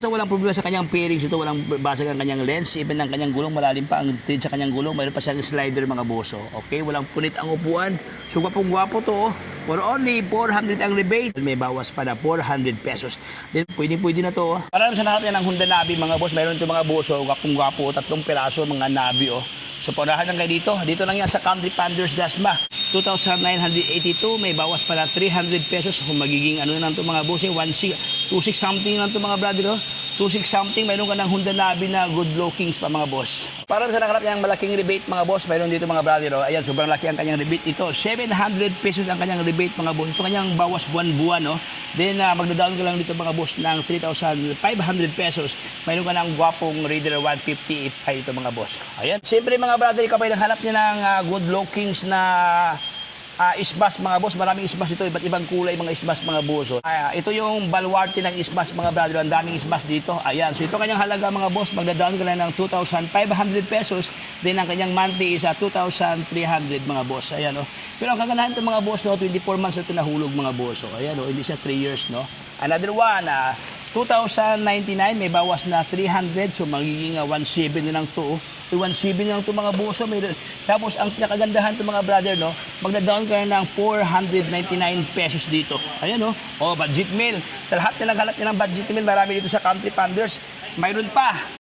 So walang problema sa kanyang fairings ito, walang basag ang kanyang lens, even ang kanyang gulong, malalim pa ang thread sa kanyang gulong, mayroon pa siyang slider mga boso. Okay, walang punit ang upuan. So gwapong-gwapo to, for only 400 ang rebate. May bawas pa na 400 pesos. Then pwede na to. Para sa nakapyan ng Honda Navi mga boss, mayroon ito mga boso, gwapong-gwapo, 3 piraso mga Navi So paunahan lang kayo dito. Dito lang yan sa Country Panders Dasma. 2,982, may bawas pa na 300 pesos. Kung magiging ano na ito mga boss, 26 something lang ito mga brother. 26 something, mayroon ka ng Honda Navi na good lookings pa mga boss. Para sa nakalap niyang malaking rebate mga boss, mayroon dito mga brother. Ayan, sobrang laki ang kanyang rebate ito. 700 pesos ang kanyang rebate mga boss. Ito kanyang bawas buwan-buwan. Then magda-down ka lang dito mga boss ng 3,500 pesos. Mayroon ka ng gwapong Raider 150 if ay ito mga boss. Ayan. Siyempre mga brother, kapag naghanap niya ng good lookings na isbas mga boss, maraming isbas ito, iba't ibang kulay mga isbas mga boss. Ito yung baluarte ng isbas mga brother, ang daming isbas dito. Ayan, so ito kanyang halaga mga boss, magda-down ka lang ng 2,500 pesos, then ang kanyang monthly is 2,300 mga boss. Ayan Pero ang kaganahan ito mga boss, 24 months na ito nahulog mga boss. Ayan hindi siya 3 years Another one, 2,099, may bawas na 300, so magiging 1,700 na lang ito. 1,700 na lang ito mga boso. Tapos ang pinakagandahan ito mga brother, magda-down ka ng 499 pesos dito. Ayan budget meal. Sa lahat na naghanap niya ng budget meal, marami dito sa Country Panders. Mayroon pa.